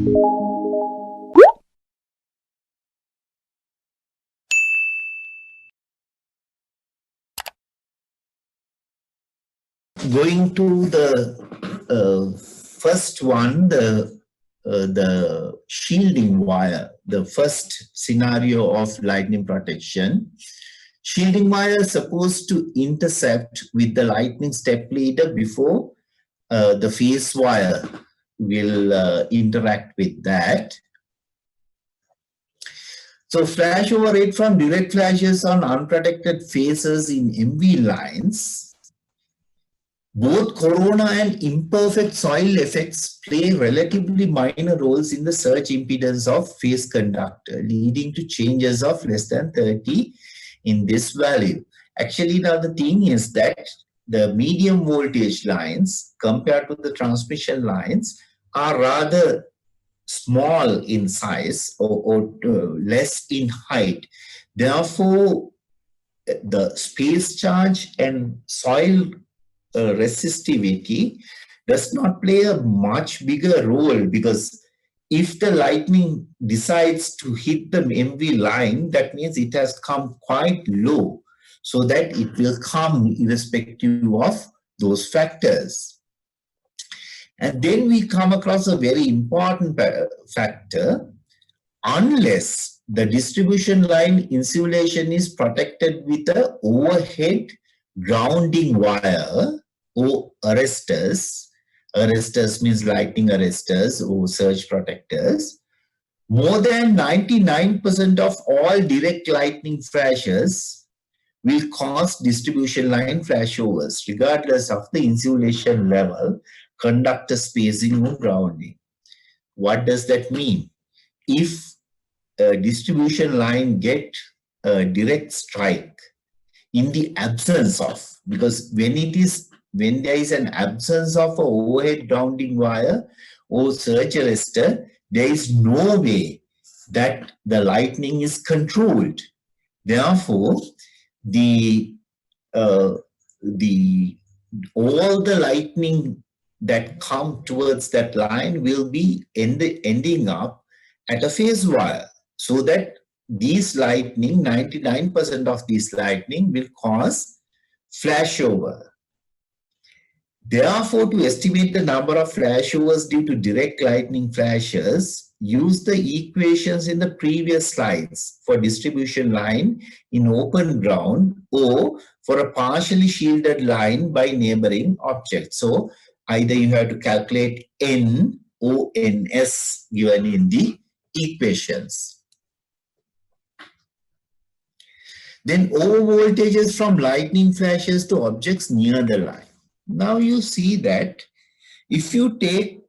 Going to the first one, the shielding wire, the first scenario of lightning protection. Shielding wire is supposed to intercept with the lightning step leader before the phase wire will interact with that. So flashover rate from direct flashes on unprotected phases in MV lines. Both corona and imperfect soil effects play relatively minor roles in the surge impedance of phase conductor, leading to changes of less than 30 in this value. Actually, now the thing is that the medium voltage lines compared to the transmission lines are rather small in size or less in height. Therefore, the space charge and soil resistivity does not play a much bigger role, because if the lightning decides to hit the MV line, that means it has come quite low, so that it will come irrespective of those factors. And then we come across a very important factor. Unless the distribution line insulation is protected with an overhead grounding wire or arresters. Arresters means lightning arresters or surge protectors. More than 99% of all direct lightning flashes will cause distribution line flashovers, regardless of the insulation level, conductor spacing or grounding. What does that mean? If a distribution line get a direct strike in the absence of, because when there is an absence of a overhead grounding wire or surge arrestor, there is no way that the lightning is controlled. Therefore, all the lightning that come towards that line will be ending up at a phase wire, so that these lightning, 99% of these lightning will cause flashover. Therefore, to estimate the number of flashovers due to direct lightning flashes, use the equations in the previous slides for distribution line in open ground or for a partially shielded line by neighboring objects. So either you have to calculate N or NS given in the equations. Then over voltages from lightning flashes to objects near the line. Now you see that if you take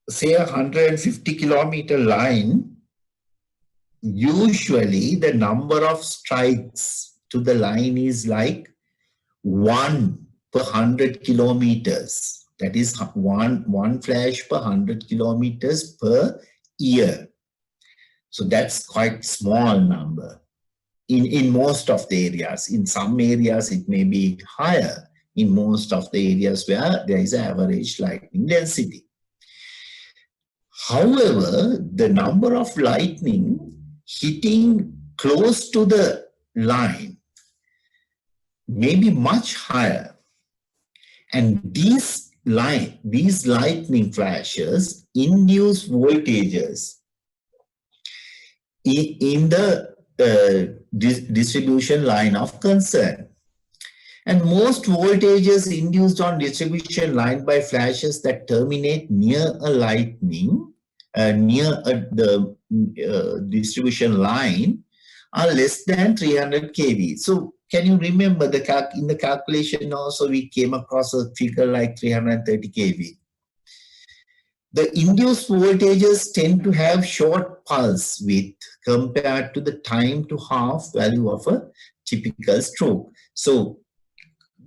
say a 150 kilometer line, usually the number of strikes to the line is like 1 per 100 kilometers. That is one flash per 100 kilometers per year. So that's quite small number in most of the areas. In some areas it may be higher in most of the areas where there is an average lightning density. However, the number of lightning hitting close to the line may be much higher. And these lightning flashes induce voltages in the distribution line of concern. And most voltages induced on distribution line by flashes that terminate near a lightning, the distribution line, are less than 300 kV. So can you remember in the calculation also we came across a figure like 330 kV. The induced voltages tend to have short pulse width compared to the time to half value of a typical stroke. So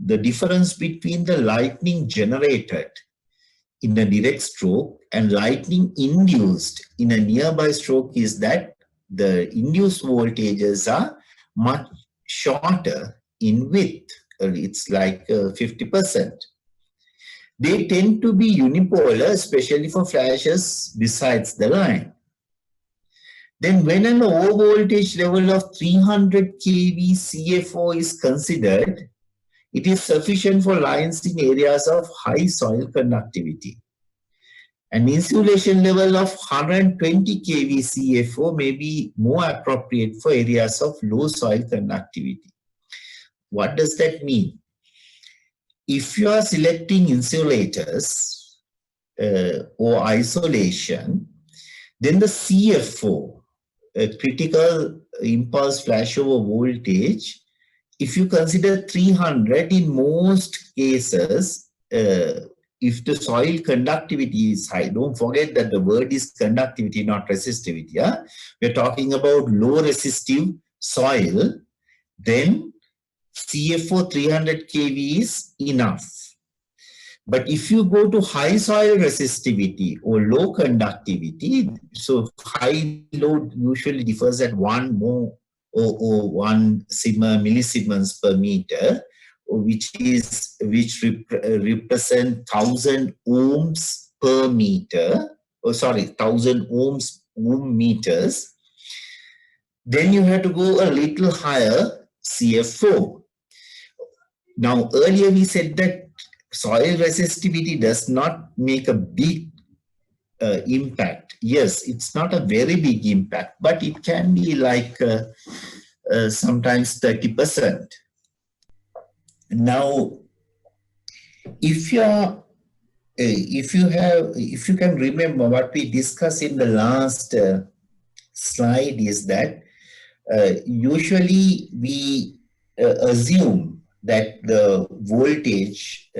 the difference between the lightning generated in a direct stroke and lightning induced in a nearby stroke is that the induced voltages are much shorter in width. It's like 50%. They tend to be unipolar, especially for flashes besides the line. Then when an overvoltage level of 300 kV CFO is considered, it is sufficient for lines in areas of high soil conductivity. An insulation level of 120 kV CFO may be more appropriate for areas of low soil conductivity. What does that mean? If you are selecting insulators or isolation, then the CFO, critical impulse flashover voltage, if you consider 300, in most cases, if the soil conductivity is high, don't forget that the word is conductivity, not resistivity. Yeah? We're talking about low resistive soil, then CFO 300 kV is enough. But if you go to high soil resistivity or low conductivity, so high load usually differs at 1 mho or 1 millisiemens per meter, which represent 1000 ohms per meter, 1000 ohm meters. Then you have to go a little higher, CF4. Now, earlier we said that soil resistivity does not make a big impact. Yes, it's not a very big impact, but it can be like sometimes 30%. Now, if you can remember what we discussed in the last slide is that usually we assume that the voltage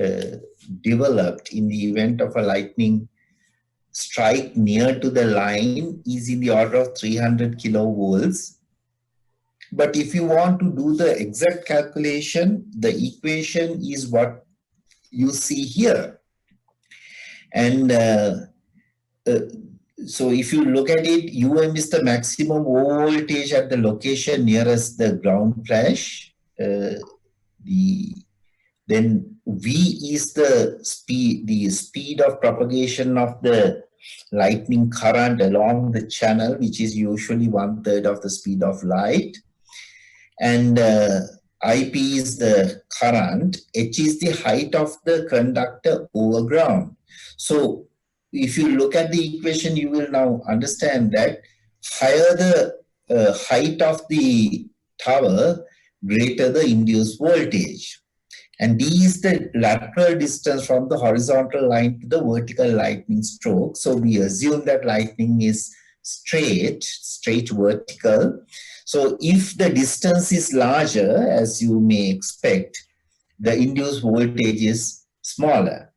developed in the event of a lightning strike near to the line is in the order of 300 kilovolts. But if you want to do the exact calculation, the equation is what you see here. And so if you look at it, UM is the maximum voltage at the location nearest the ground flash. Then V is the speed of propagation of the lightning current along the channel, which is usually 1/3 of the speed of light. And IP is the current, H is the height of the conductor over ground. So if you look at the equation, you will now understand that higher the height of the tower, greater the induced voltage. And D is the lateral distance from the horizontal line to the vertical lightning stroke. So we assume that lightning is straight vertical. So if the distance is larger, as you may expect, the induced voltage is smaller.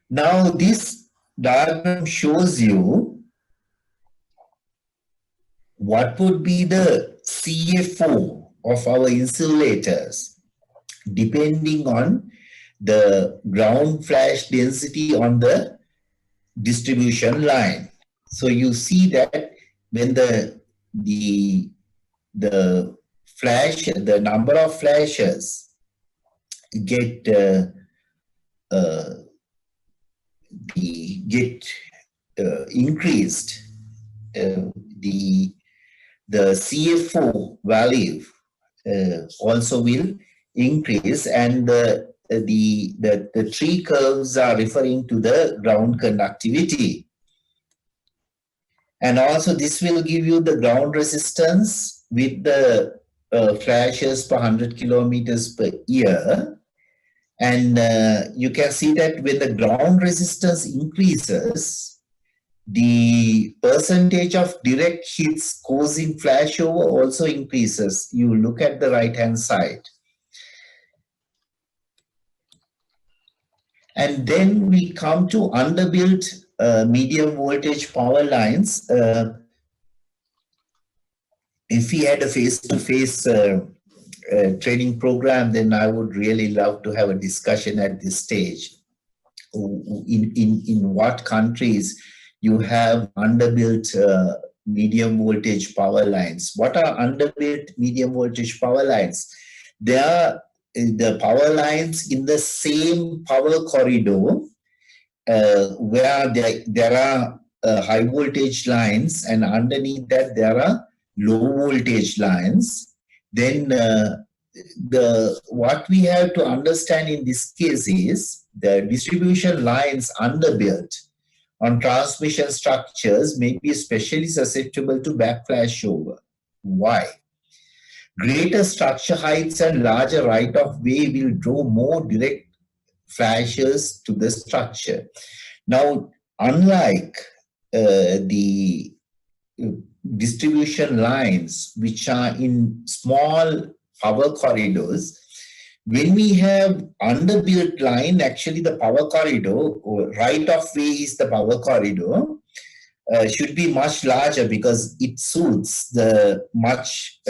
Now this diagram shows you what would be the CFO of our insulators depending on the ground flash density on the distribution line. So you see that when the number of flashes get increased, the CFO value also will increase, and the three curves are referring to the ground conductivity. And also this will give you the ground resistance with the flashes per 100 kilometers per year. And you can see that when the ground resistance increases, the percentage of direct hits causing flashover also increases. You look at the right-hand side. And then we come to underbuilt medium voltage power lines. If we had a face-to-face training program, then I would really love to have a discussion at this stage. In what countries you have underbuilt medium voltage power lines? What are underbuilt medium voltage power lines? They are the power lines in the same power corridor where there are high voltage lines, and underneath that there are low voltage lines, then what we have to understand in this case is the distribution lines underbuilt on transmission structures may be especially susceptible to backflashover. Why? Greater structure heights and larger right-of-way will draw more direct flashes to the structure. Now, unlike the distribution lines, which are in small power corridors, when we have underbuilt line, actually the power corridor, or right of way is the power corridor, should be much larger because it suits the much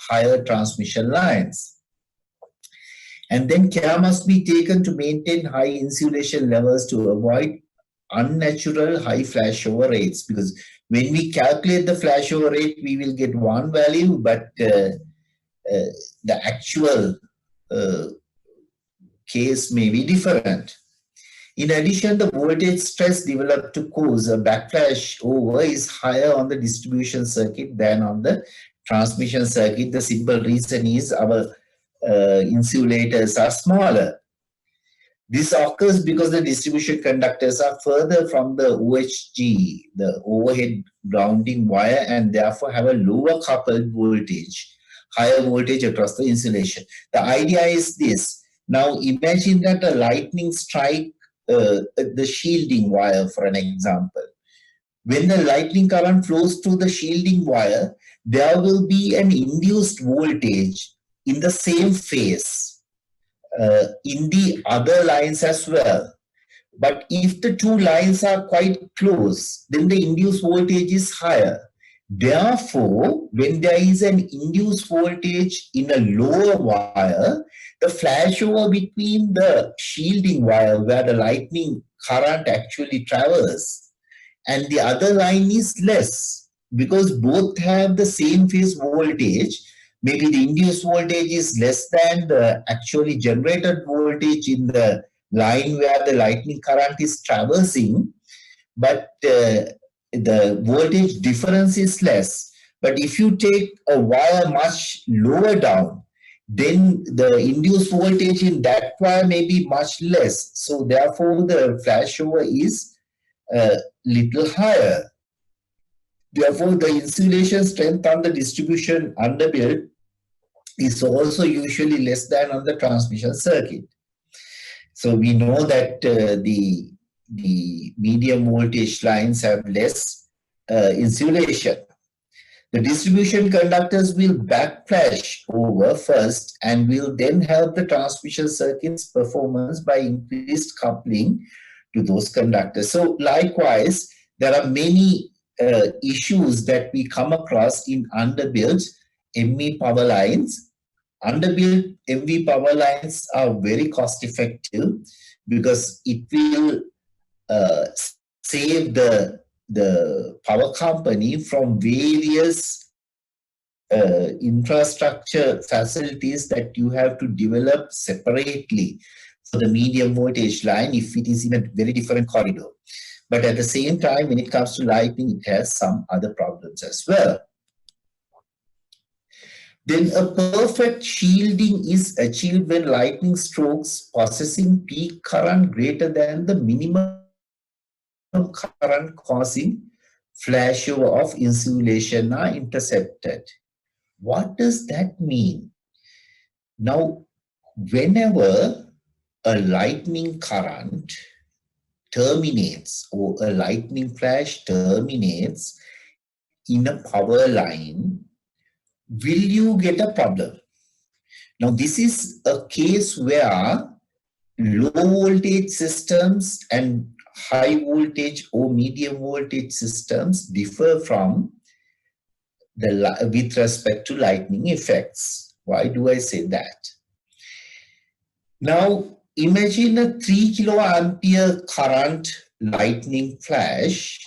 higher transmission lines. And then care must be taken to maintain high insulation levels to avoid unnatural high flashover rates, because when we calculate the flashover rate, we will get one value, but the actual case may be different. In addition, the voltage stress developed to cause a backflash over is higher on the distribution circuit than on the transmission circuit. The simple reason is our insulators are smaller. This occurs because the distribution conductors are further from the OHG, the overhead grounding wire, and therefore have a lower coupled voltage, higher voltage across the insulation. The idea is this. Now imagine that a lightning strike the shielding wire, for an example. When the lightning current flows through the shielding wire, there will be an induced voltage in the same phase in the other lines as well. But if the two lines are quite close, then the induced voltage is higher. Therefore, when there is an induced voltage in a lower wire, the flashover between the shielding wire where the lightning current actually travels and the other line is less, because both have the same phase voltage. Maybe the induced voltage is less than the actually generated voltage in the line where the lightning current is traversing, but the voltage difference is less. But if you take a wire much lower down, then the induced voltage in that wire may be much less. So therefore, the flashover is a little higher. Therefore, the insulation strength on the distribution underbuilt is also usually less than on the transmission circuit. So we know that the medium voltage lines have less insulation. The distribution conductors will backflash over first and will then help the transmission circuit's performance by increased coupling to those conductors. So likewise, there are many issues that we come across in underbuilt MV power lines. Underbuilt MV power lines are very cost effective because it will save the power company from various infrastructure facilities that you have to develop separately for the medium voltage line if it is in a very different corridor. But at the same time, when it comes to lighting, it has some other problems as well. Then a perfect shielding is achieved when lightning strokes possessing peak current greater than the minimum current causing flashover of insulation are intercepted. What does that mean? Now, whenever a lightning current terminates or a lightning flash terminates in a power line, will you get a problem? Now, this is a case where low voltage systems and high voltage or medium voltage systems differ from with respect to lightning effects. Why do I say that? Now, imagine a 3 kiloampere current lightning flash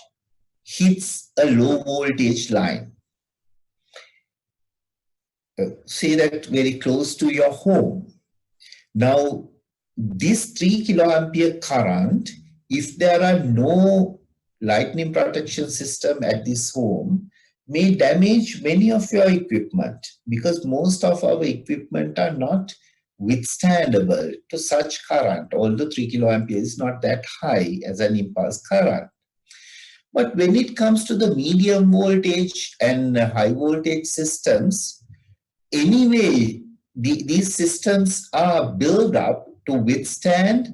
hits a low voltage line. Say that very close to your home. Now, this 3 kiloampere current, if there are no lightning protection system at this home, may damage many of your equipment, because most of our equipment are not withstandable to such current, although 3 kiloampere is not that high as an impulse current. But when it comes to the medium voltage and high voltage systems, anyway, these systems are built up to withstand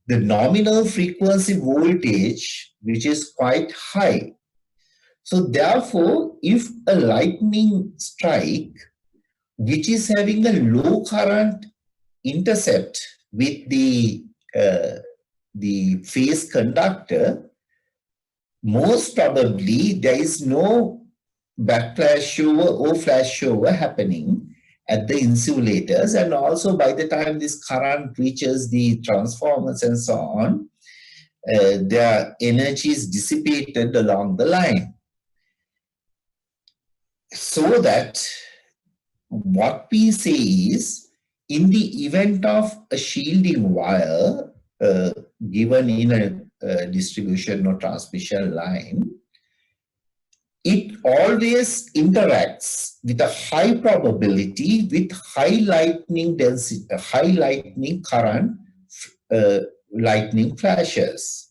the nominal frequency voltage, which is quite high. So therefore, if a lightning strike, which is having a low current intercept with the phase conductor, most probably there is no backflash shower or flash shower happening at the insulators, and also by the time this current reaches the transformers and so on, their energy is dissipated along the line. So that what we say is, in the event of a shielding wire given in a distribution or transmission line, it always interacts with a high probability with high lightning density, high lightning current, lightning flashes.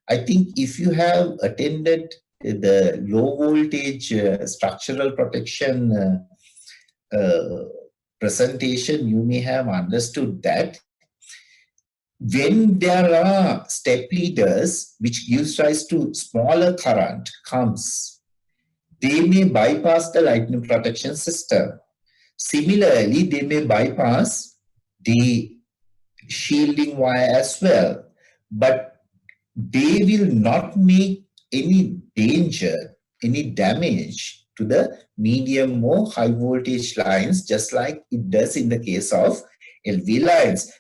I think if you have attended the low voltage structural protection presentation, you may have understood that when there are step leaders which gives rise to smaller current comes, they may bypass the lightning protection system. Similarly, they may bypass the shielding wire as well, but they will not make any danger, any damage to the medium or high voltage lines, just like it does in the case of LV lines.